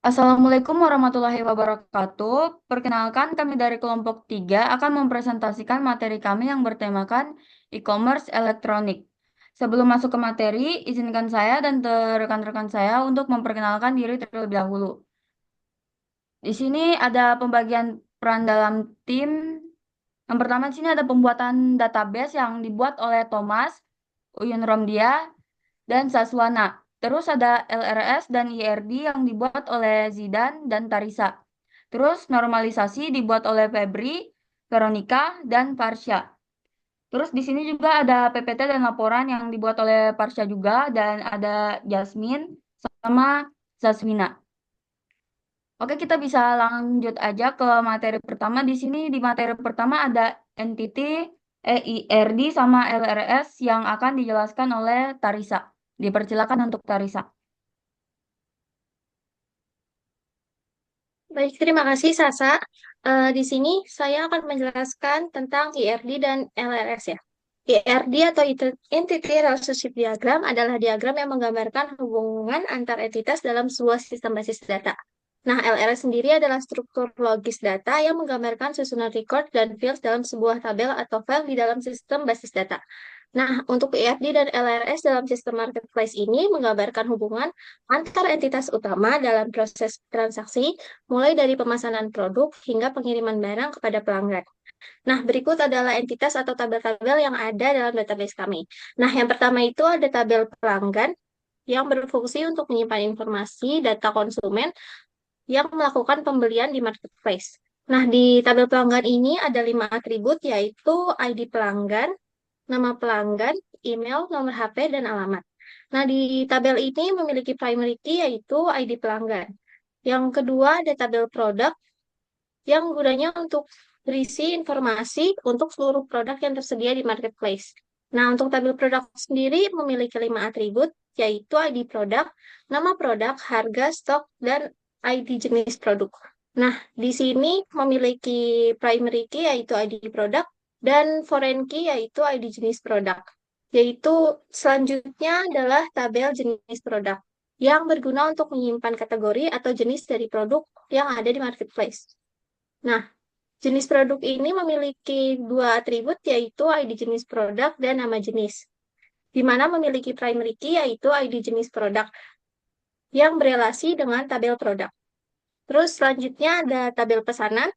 Assalamualaikum warahmatullahi wabarakatuh. Perkenalkan, kami dari kelompok 3 akan mempresentasikan materi kami yang bertemakan e-commerce elektronik. Sebelum masuk ke materi, izinkan saya dan rekan-rekan saya untuk memperkenalkan diri terlebih dahulu. Di sini ada pembagian peran dalam tim. Yang pertama di sini ada pembuatan database yang dibuat oleh Thomas, Uyun Romdia, dan Saswana. Terus ada LRS dan IRD yang dibuat oleh Zidan dan Tarisa. Terus normalisasi dibuat oleh Febri, Veronica, dan Parsha. Terus di sini juga ada PPT dan laporan yang dibuat oleh Parsha juga dan ada Jasmine sama Zasmina. Oke, kita bisa lanjut aja ke materi pertama. Di sini di materi pertama ada entity EIRD sama LRS yang akan dijelaskan oleh Tarisa. Dipersilakan untuk Tarisa. Baik, terima kasih Sasa. Di sini saya akan menjelaskan tentang IRD dan LRS ya. IRD atau Entity Relationship Diagram adalah diagram yang menggambarkan hubungan antar entitas dalam sebuah sistem basis data. Nah, LRS sendiri adalah struktur logis data yang menggambarkan susunan record dan fields dalam sebuah tabel atau file di dalam sistem basis data. Nah, untuk IRD dan LRS dalam sistem marketplace ini menggambarkan hubungan antar entitas utama dalam proses transaksi, mulai dari pemesanan produk hingga pengiriman barang kepada pelanggan. Nah, berikut adalah entitas atau tabel-tabel yang ada dalam database kami. Nah, yang pertama itu ada tabel pelanggan yang berfungsi untuk menyimpan informasi data konsumen yang melakukan pembelian di marketplace. Nah, di tabel pelanggan ini ada 5 atribut, yaitu ID pelanggan, nama pelanggan, email, nomor HP, dan alamat. Nah, di tabel ini memiliki primary key, yaitu ID pelanggan. Yang kedua, ada tabel produk yang gunanya untuk berisi informasi untuk seluruh produk yang tersedia di marketplace. Nah, untuk tabel produk sendiri memiliki 5 atribut, yaitu ID produk, nama produk, harga, stok, dan ID jenis produk. Nah, di sini memiliki primary key, yaitu ID produk, dan foreign key, yaitu ID jenis produk. Yaitu selanjutnya adalah tabel jenis produk yang berguna untuk menyimpan kategori atau jenis dari produk yang ada di marketplace. Nah, jenis produk ini memiliki 2 atribut, yaitu ID jenis produk dan nama jenis, di mana memiliki primary key, yaitu ID jenis produk yang berelasi dengan tabel produk. Terus selanjutnya ada tabel pesanan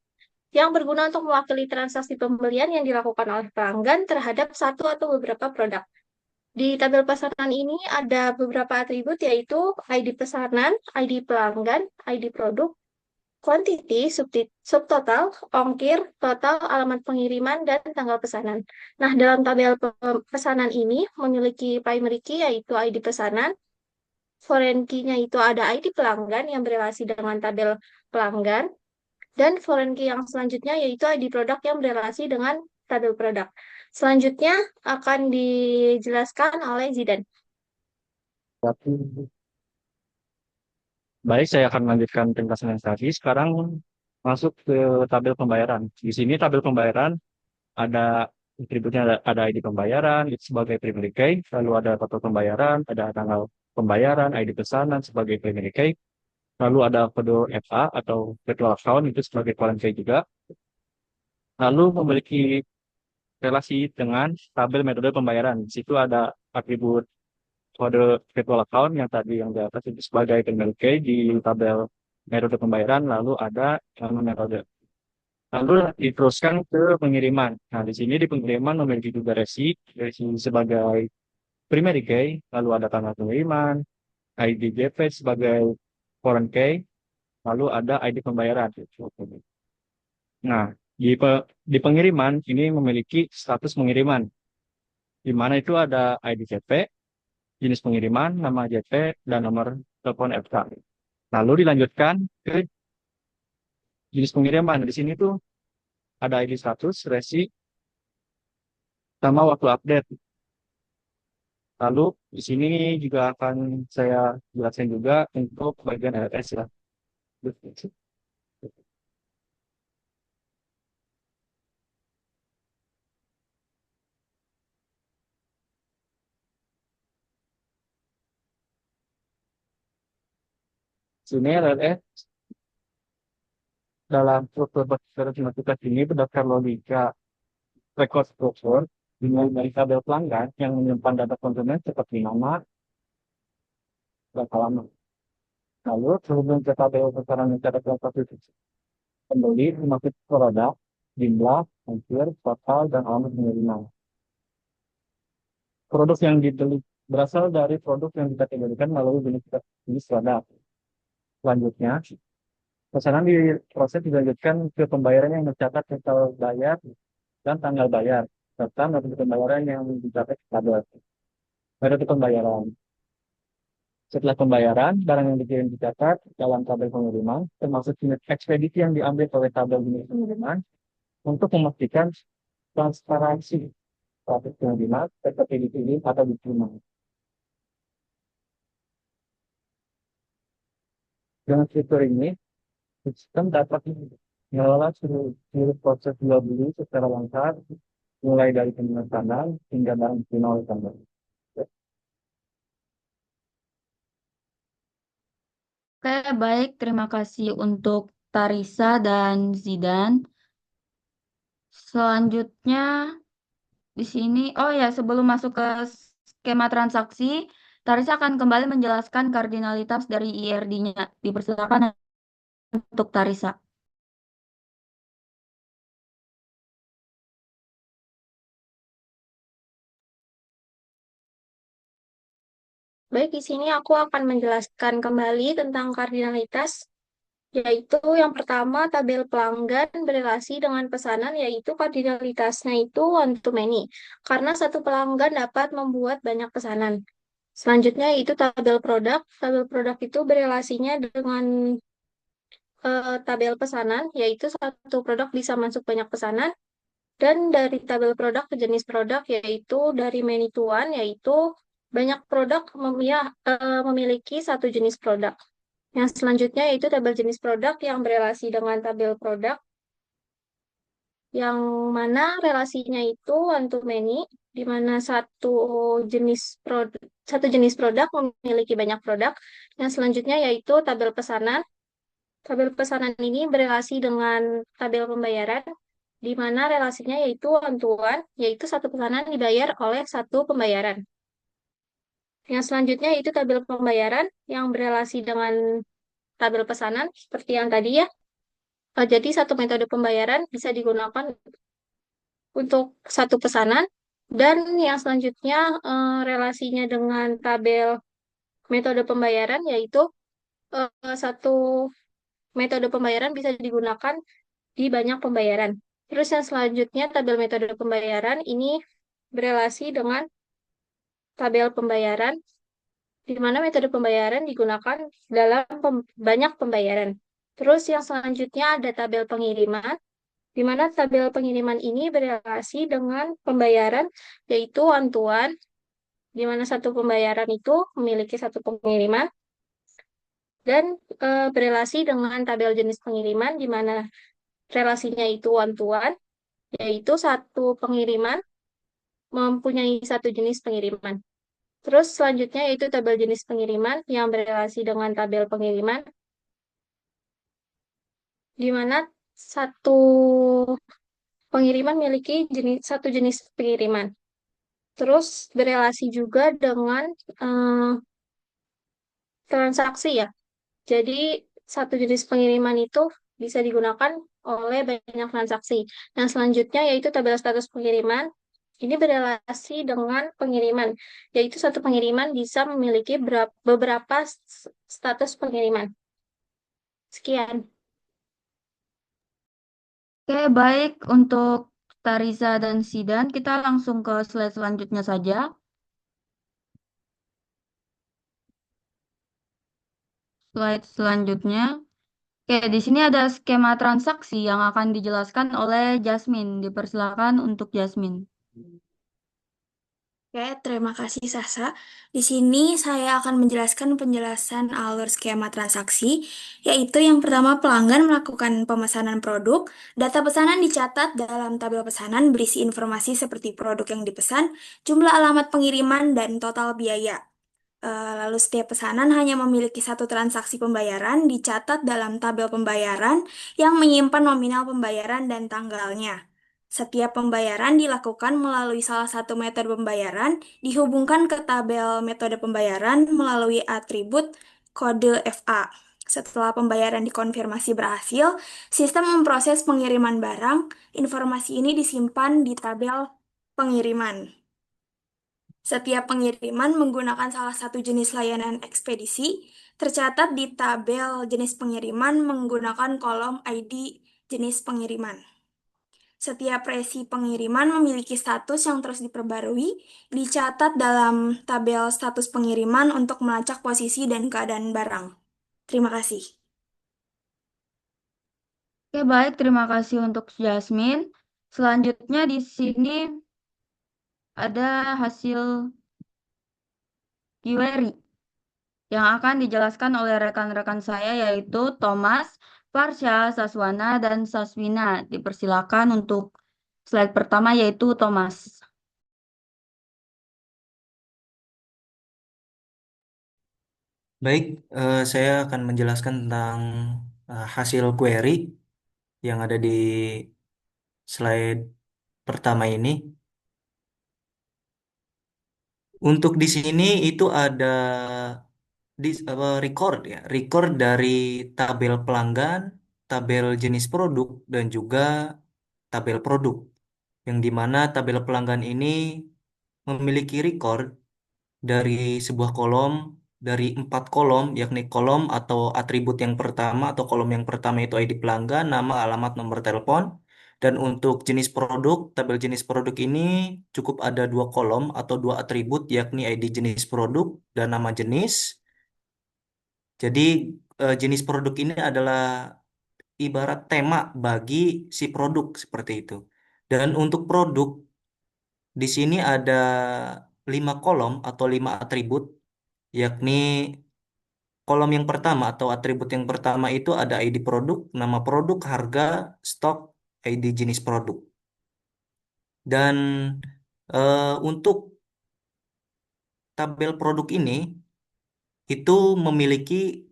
yang berguna untuk mewakili transaksi pembelian yang dilakukan oleh pelanggan terhadap satu atau beberapa produk. Di tabel pesanan ini ada beberapa atribut, yaitu ID pesanan, ID pelanggan, ID produk, quantity, subtotal, ongkir, total, alamat pengiriman, dan tanggal pesanan. Nah, dalam tabel pesanan ini memiliki primary key, yaitu ID pesanan. Foreign key-nya itu ada ID pelanggan yang berelasi dengan tabel pelanggan. Dan foreign key yang selanjutnya yaitu ID produk yang berelasi dengan tabel produk. Selanjutnya akan dijelaskan oleh Zidan. Baik, saya akan melanjutkan penjelasan yang tadi. Sekarang masuk ke tabel pembayaran. Di sini tabel pembayaran ada atributnya ada ID pembayaran itu sebagai primary key, lalu ada total pembayaran, ada tanggal pembayaran, ID pesanan sebagai primary key, lalu ada kode FA atau virtual account itu sebagai foreign key juga. Lalu memiliki relasi dengan tabel metode pembayaran. Di situ ada atribut kode virtual account yang tadi yang di atas itu sebagai primary key di tabel metode pembayaran, lalu ada nama metode. Lalu diteruskan ke pengiriman. Nah, di sini di pengiriman memiliki juga resi sebagai primary key, lalu ada tanggal pengiriman, ID JP sebagai foreign key, lalu ada ID pembayaran. Nah, di pengiriman ini memiliki status pengiriman, di mana itu ada ID JP, jenis pengiriman, nama JP, dan nomor telepon FK. Lalu dilanjutkan ke jenis pengiriman. Di sini tuh ada ID status, resi, sama waktu update. Lalu di sini juga akan saya jelaskan juga untuk bagian LS ya. Sini LLS dalam struktur matematika ini berdasarkan logika record struktur dimulai dari tabel pelanggan yang menyimpan data konsumen seperti nama dan halaman. Lalu terhubung ke tabel besaran cara transaksi pembeli, memakai produk, jumlah, hampir, total, dan alamat pengiriman. Produk yang dibeli berasal dari produk yang dikategorikan melalui jenis produk. Selanjutnya, pesanan diproses dilanjutkan ke pembayaran yang mencatat total bayar dan tanggal bayar, serta metode pembayaran yang dicatat tabel. Metode pembayaran. Setelah pembayaran, barang yang dikirim dicatat dalam tabel pengiriman, termasuk unit ekspedisi yang diambil oleh tabel unit pengiriman, untuk memastikan transparansi proses pengiriman, seperti dikirim atau diterima. Dengan fitur ini, sistem dapat mengelola seluruh proses jual beli secara lengkap, mulai dari pemesanan hingga barang final tambah. Oke, baik. Terima kasih untuk Tarisa dan Zidan. Selanjutnya di sini, oh ya, sebelum masuk ke skema transaksi, Tarisa akan kembali menjelaskan kardinalitas dari IRD-nya. Dipersilakan untuk Tarisa. Baik, di sini aku akan menjelaskan kembali tentang kardinalitas, yaitu yang pertama tabel pelanggan berelasi dengan pesanan, yaitu kardinalitasnya itu one to many, karena satu pelanggan dapat membuat banyak pesanan. Selanjutnya yaitu tabel produk. Tabel produk itu berelasinya dengan tabel pesanan, yaitu satu produk bisa masuk banyak pesanan. Dan dari tabel produk ke jenis produk, yaitu dari many to one, yaitu banyak produk memiliki satu jenis produk. Yang selanjutnya yaitu tabel jenis produk yang berelasi dengan tabel produk, yang mana relasinya itu one to many, di mana satu jenis produk memiliki banyak produk. Yang selanjutnya yaitu tabel pesanan. Tabel pesanan ini berelasi dengan tabel pembayaran, di mana relasinya yaitu one to one, yaitu satu pesanan dibayar oleh satu pembayaran. Yang selanjutnya yaitu tabel pembayaran yang berelasi dengan tabel pesanan, seperti yang tadi ya. Jadi satu metode pembayaran bisa digunakan untuk satu pesanan, dan yang selanjutnya relasinya dengan tabel metode pembayaran, yaitu satu metode pembayaran bisa digunakan di banyak pembayaran. Terus yang selanjutnya tabel metode pembayaran ini berelasi dengan tabel pembayaran, di mana metode pembayaran digunakan dalam banyak pembayaran. Terus yang selanjutnya ada tabel pengiriman, di mana tabel pengiriman ini berelasi dengan pembayaran, yaitu one to one, di mana satu pembayaran itu memiliki satu pengiriman, dan berelasi dengan tabel jenis pengiriman, di mana relasinya itu one to one, yaitu satu pengiriman mempunyai satu jenis pengiriman. Terus selanjutnya yaitu tabel jenis pengiriman yang berelasi dengan tabel pengiriman, di mana satu pengiriman memiliki satu jenis pengiriman. Terus berelasi juga dengan transaksi ya. Jadi satu jenis pengiriman itu bisa digunakan oleh banyak transaksi. Yang selanjutnya yaitu tabel status pengiriman. Ini berelasi dengan pengiriman, yaitu satu pengiriman bisa memiliki beberapa status pengiriman. Sekian. Oke, baik. Untuk Tarisa dan Sidan, kita langsung ke slide selanjutnya saja. Slide selanjutnya. Oke, di sini ada skema transaksi yang akan dijelaskan oleh Jasmine. Dipersilakan untuk Jasmine. Oke, terima kasih Sasa. Di sini saya akan menjelaskan penjelasan alur skema transaksi, yaitu yang pertama pelanggan melakukan pemesanan produk, data pesanan dicatat dalam tabel pesanan berisi informasi seperti produk yang dipesan, jumlah alamat pengiriman, dan total biaya. Lalu setiap pesanan hanya memiliki satu transaksi pembayaran dicatat dalam tabel pembayaran yang menyimpan nominal pembayaran dan tanggalnya. Setiap pembayaran dilakukan melalui salah satu metode pembayaran, dihubungkan ke tabel metode pembayaran melalui atribut kode FA. Setelah pembayaran dikonfirmasi berhasil, sistem memproses pengiriman barang. Informasi ini disimpan di tabel pengiriman. Setiap pengiriman menggunakan salah satu jenis layanan ekspedisi tercatat di tabel jenis pengiriman menggunakan kolom ID jenis pengiriman. Setiap resi pengiriman memiliki status yang terus diperbarui, dicatat dalam tabel status pengiriman untuk melacak posisi dan keadaan barang. Terima kasih. Oke, baik. Terima kasih untuk Jasmine. Selanjutnya di sini ada hasil query yang akan dijelaskan oleh rekan-rekan saya yaitu Thomas, Farsha, Saswana, dan Saswina. Dipersilakan untuk slide pertama yaitu Thomas. Baik, saya akan menjelaskan tentang hasil query yang ada di slide pertama ini. Untuk di sini itu ada record ya, record dari tabel pelanggan, tabel jenis produk, dan juga tabel produk. Yang dimana tabel pelanggan ini memiliki record dari sebuah kolom dari 4 kolom, yakni kolom atau atribut yang pertama atau kolom yang pertama itu ID pelanggan, nama, alamat, nomor telepon. Dan untuk jenis produk, tabel jenis produk ini cukup ada 2 kolom atau 2 atribut, yakni ID jenis produk dan nama jenis. Jadi jenis produk ini adalah ibarat tema bagi si produk seperti itu. Dan untuk produk di sini ada 5 kolom atau 5 atribut, yakni kolom yang pertama atau atribut yang pertama itu ada ID produk, nama produk, harga, stok, ID jenis produk. Dan untuk tabel produk ini itu memiliki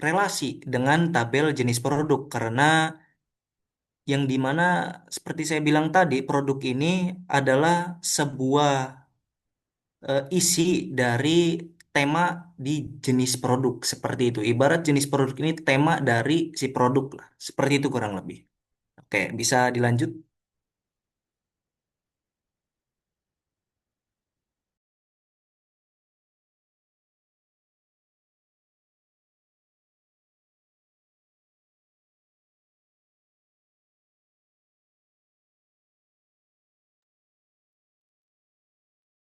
relasi dengan tabel jenis produk karena yang dimana seperti saya bilang tadi produk ini adalah sebuah isi dari tema di jenis produk seperti itu. Ibarat jenis produk ini tema dari si produk lah. Seperti itu kurang lebih. Oke, bisa dilanjut.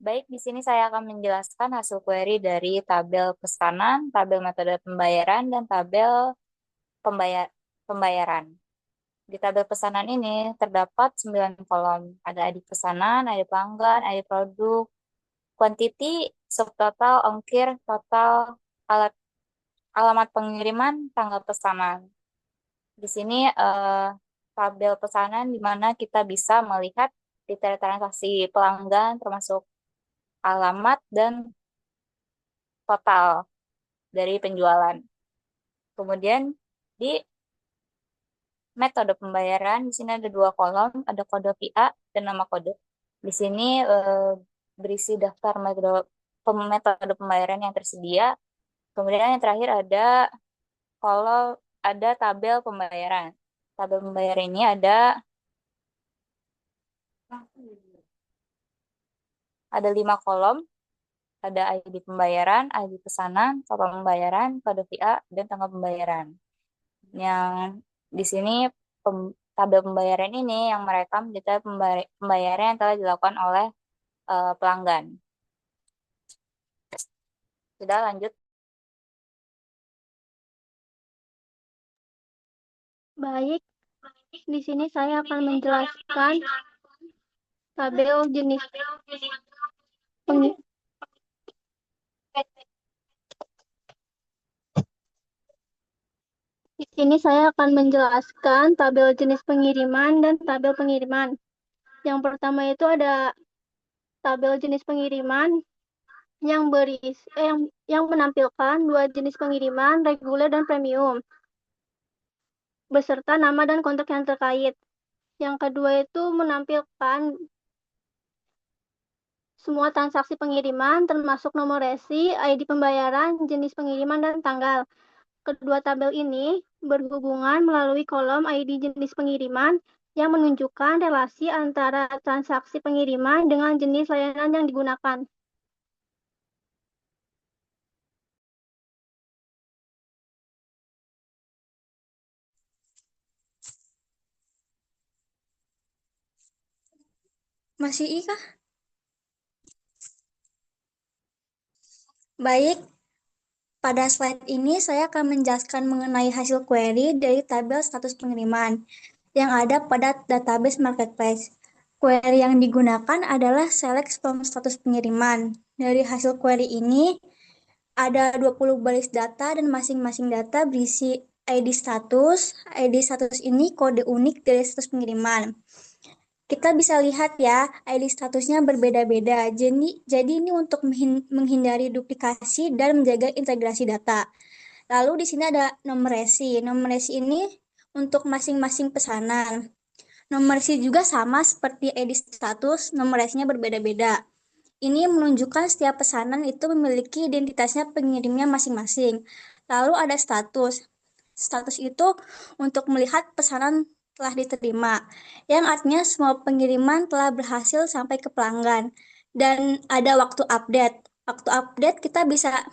Baik, di sini saya akan menjelaskan hasil query dari tabel pesanan, tabel metode pembayaran, dan tabel pembayaran. Di tabel pesanan ini terdapat 9 kolom. Ada ID pesanan, ID pelanggan, ID produk, quantity, subtotal, ongkir, total, alat, alamat pengiriman, tanggal pesanan. Di sini tabel pesanan di mana kita bisa melihat detail transaksi pelanggan termasuk alamat dan total dari penjualan. Kemudian di metode pembayaran di sini ada 2 kolom, ada kode VA dan nama kode. Di sini berisi daftar metode pembayaran yang tersedia. Kemudian yang terakhir kalau ada tabel pembayaran. Tabel pembayaran ini ada 5 kolom, ada ID pembayaran, ID pesanan, total pembayaran, kode VA, dan tanggal pembayaran. Yang di sini tabel pembayaran ini yang merekam detail pembayaran yang telah dilakukan oleh pelanggan. Sudah lanjut. Baik, di sini saya akan menjelaskan tabel jenis Di sini saya akan menjelaskan tabel jenis pengiriman dan tabel pengiriman. Yang pertama itu ada tabel jenis pengiriman. yang berisi yang menampilkan dua jenis pengiriman, reguler dan premium, beserta nama dan kontak yang terkait. Yang kedua itu menampilkan semua transaksi pengiriman, termasuk nomor resi, ID pembayaran, jenis pengiriman, dan tanggal. Kedua tabel ini berhubungan melalui kolom ID jenis pengiriman yang menunjukkan relasi antara transaksi pengiriman dengan jenis layanan yang digunakan. Masih I kah? Baik, pada slide ini saya akan menjelaskan mengenai hasil query dari tabel status pengiriman yang ada pada database marketplace. Query yang digunakan adalah select from status pengiriman. Dari hasil query ini ada 20 baris data dan masing-masing data berisi ID status. ID status ini kode unik dari status pengiriman. Kita bisa lihat ya, ID statusnya berbeda-beda. Jadi ini untuk menghindari duplikasi dan menjaga integrasi data. Lalu di sini ada nomor resi. Nomor resi ini untuk masing-masing pesanan. Nomor resi juga sama seperti ID status, nomor resinya berbeda-beda. Ini menunjukkan setiap pesanan itu memiliki identitasnya pengirimnya masing-masing. Lalu ada status. Status itu untuk melihat pesanan telah diterima, yang artinya semua pengiriman telah berhasil sampai ke pelanggan. Dan ada waktu update. Waktu update kita bisa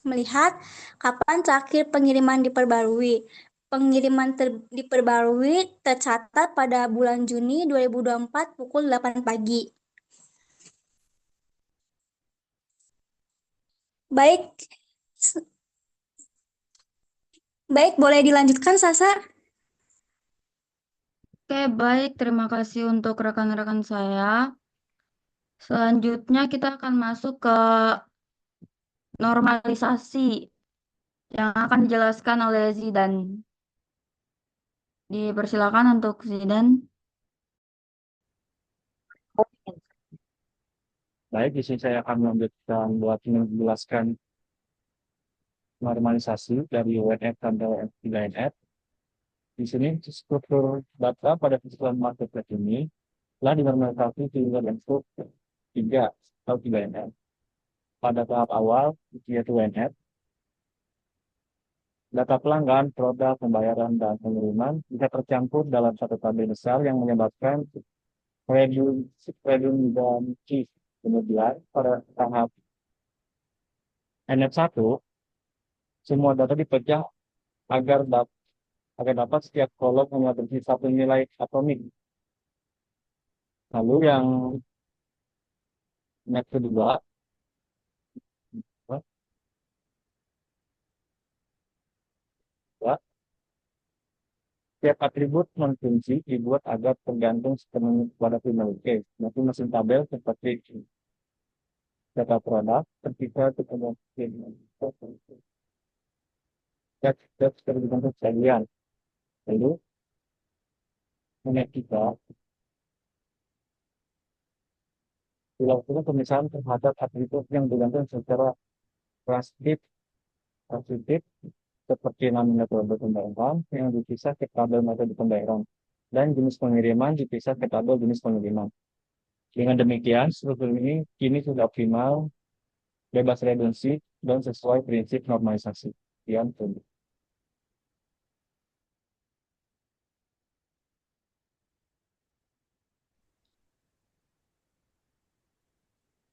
melihat kapan terakhir pengiriman diperbarui. Pengiriman diperbarui tercatat pada bulan Juni 2024 pukul 8 pagi. Baik, baik, boleh dilanjutkan, Sasa? Oke, baik. Terima kasih untuk rekan-rekan saya. Selanjutnya kita akan masuk ke normalisasi yang akan dijelaskan oleh Zidan. Dipersilakan untuk Zidan. Baik, di sini saya akan melanjutkan buat menjelaskan normalisasi dari UNF sampai LNF. Di sini struktur data pada keseluruhan marketplace ini telah dinormalisasi sehingga bentuk 3 atau 3NF. Pada tahap awal, yaitu WNF, data pelanggan, produk, pembayaran, dan pengiriman bisa tercampur dalam satu tabel besar yang menyebabkan redundancy. Kemudian, pada tahap NF1, semua data dipecah agar dapat setiap kolom hanya berisi satu nilai atomik. Lalu yang NF kedua, setiap atribut non-fungsi dibuat agar tergantung sepenuhnya pada primary case. Nanti mesin tabel seperti data produk ketika kita mungkin teks tergantung sekalian. Lalu menit kita dilakukan pemisahan terhadap atribut yang digantung secara transitif seperti nama metode pembayaran yang dipisah ke tabel metode pembayaran dan jenis pengiriman dipisah ke tabel jenis pengiriman. Dengan demikian, struktur ini kini sudah optimal, bebas redundansi, dan sesuai prinsip normalisasi. Sekian, tunggu.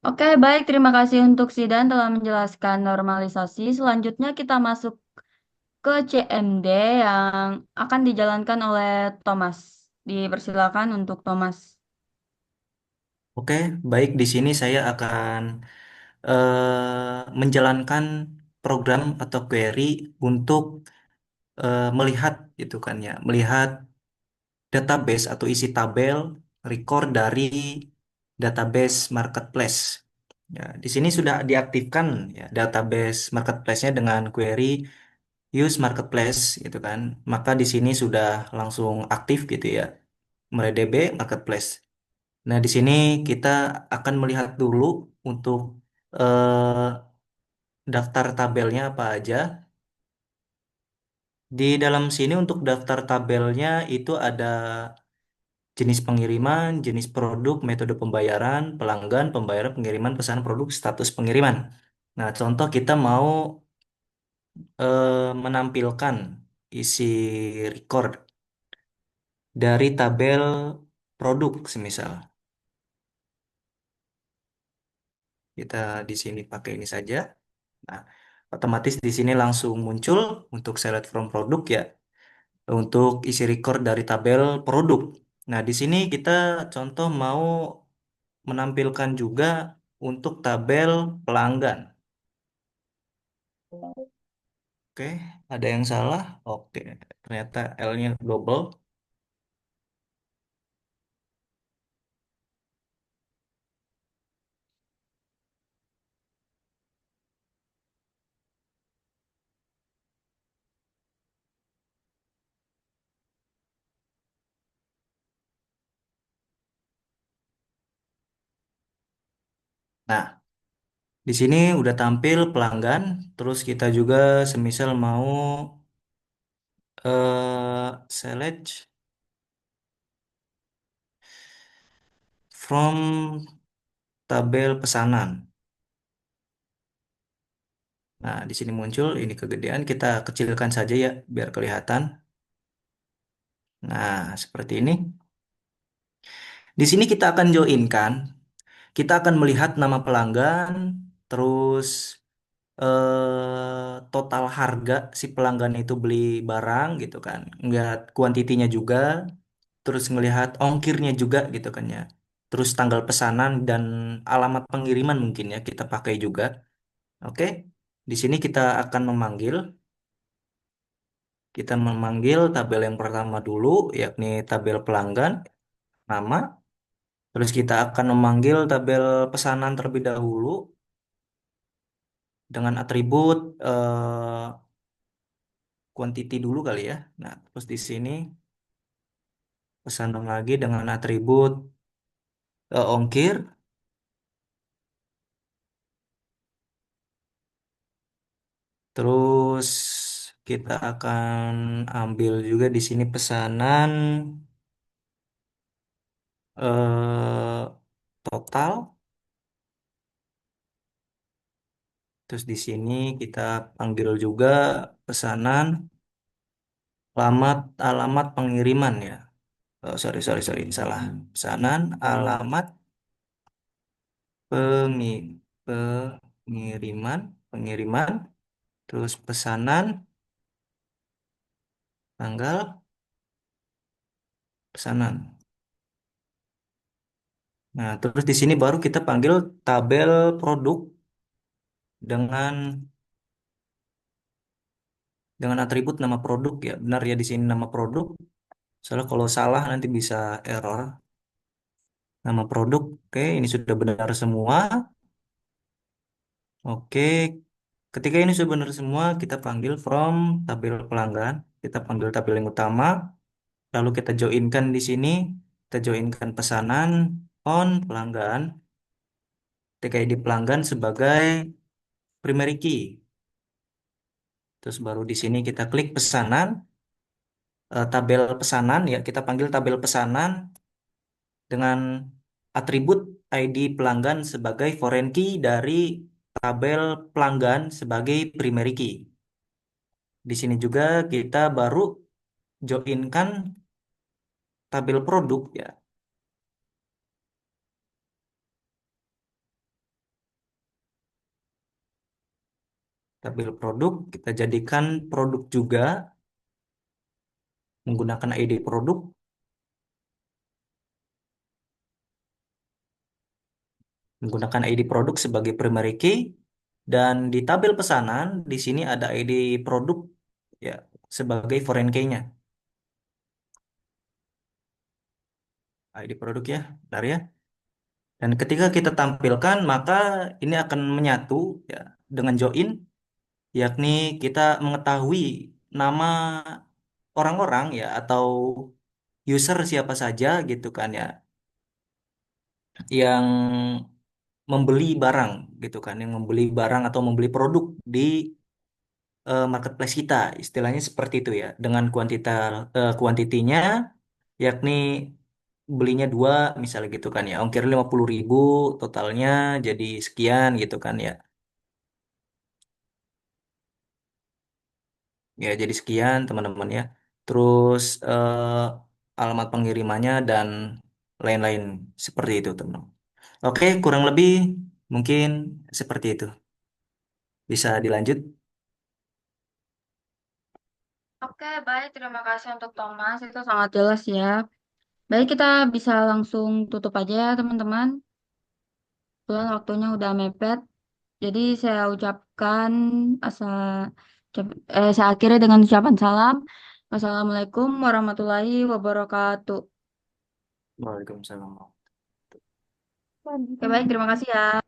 Oke, baik. Terima kasih untuk Zidan telah menjelaskan normalisasi. Selanjutnya kita masuk ke CMD yang akan dijalankan oleh Thomas. Dipersilakan untuk Thomas. Oke, baik di sini saya akan menjalankan program atau query untuk melihat itu kan ya, melihat database atau isi tabel record dari database marketplace. Ya, di sini sudah diaktifkan ya database marketplace-nya dengan query use marketplace gitu kan. Maka di sini sudah langsung aktif gitu ya. MariaDB marketplace. Nah, di sini kita akan melihat dulu untuk eh, daftar tabelnya apa aja. Di dalam sini untuk daftar tabelnya itu ada jenis pengiriman, jenis produk, metode pembayaran, pelanggan, pembayaran, pengiriman, pesanan produk, status pengiriman. Nah, contoh kita mau menampilkan isi record dari tabel produk, semisal. Kita di sini pakai ini saja. Nah, otomatis di sini langsung muncul untuk select from produk ya, untuk isi record dari tabel produk. Nah, di sini kita contoh mau menampilkan juga untuk tabel pelanggan. Oke, ada yang salah. Oke, ternyata L-nya double. Nah, di sini udah tampil pelanggan. Terus kita juga semisal mau select from tabel pesanan. Nah, di sini muncul ini kegedean. Kita kecilkan saja ya, biar kelihatan. Nah, seperti ini. Di sini kita akan joinkan. Kita akan melihat nama pelanggan, terus total harga si pelanggan itu beli barang gitu kan. Ngelihat kuantitinya juga, terus ngelihat ongkirnya juga gitu kan ya. Terus tanggal pesanan dan alamat pengiriman mungkin ya kita pakai juga. Oke. Di sini kita memanggil tabel yang pertama dulu, yakni tabel pelanggan, nama. Terus kita akan memanggil tabel pesanan terlebih dahulu dengan atribut quantity dulu kali ya. Nah, terus di sini pesanan lagi dengan atribut ongkir. Terus kita akan ambil juga di sini pesanan eh, total. Terus di sini kita panggil juga pesanan alamat pengiriman ya. Oh, sorry sorry sorry salah. Pesanan alamat pengi- pengiriman. Terus pesanan tanggal pesanan. Nah, terus di sini baru kita panggil tabel produk dengan atribut nama produk ya. Benar ya di sini nama produk. Soalnya kalau salah nanti bisa error. Nama produk. Oke, ini sudah benar semua. Oke. Ketika ini sudah benar semua, kita panggil from tabel pelanggan. Kita panggil tabel yang utama. Lalu kita joinkan di sini. Kita joinkan pesanan on pelanggan. TKID pelanggan sebagai primary key. Terus baru di sini kita klik pesanan, tabel pesanan ya, kita panggil tabel pesanan dengan atribut ID pelanggan sebagai foreign key dari tabel pelanggan sebagai primary key. Di sini juga kita baru joinkan tabel produk ya. Tabel produk kita jadikan produk juga menggunakan ID produk, menggunakan ID produk sebagai primary key, dan di tabel pesanan di sini ada ID produk ya sebagai foreign key-nya. ID produk ya, bentar ya. Dan ketika kita tampilkan maka ini akan menyatu ya dengan join, yakni kita mengetahui nama orang-orang ya atau user siapa saja gitu kan ya yang membeli barang gitu kan, yang membeli barang atau membeli produk di marketplace kita, istilahnya seperti itu ya, dengan kuantitinya, yakni belinya dua misalnya gitu kan ya, ongkir 50.000, totalnya jadi sekian gitu kan ya. Ya, jadi sekian teman-teman ya. Terus alamat pengirimannya dan lain-lain seperti itu teman-teman. Oke, kurang lebih mungkin seperti itu. Bisa dilanjut? Oke, baik. Terima kasih untuk Thomas. Itu sangat jelas ya. Baik, kita bisa langsung tutup aja ya, teman-teman. Kebetulan waktunya udah mepet. Jadi saya ucapkan asa, saya akhiri dengan ucapan salam. Wassalamualaikum warahmatullahi wabarakatuh. Waalaikumsalam. Oke, baik. Terima kasih ya.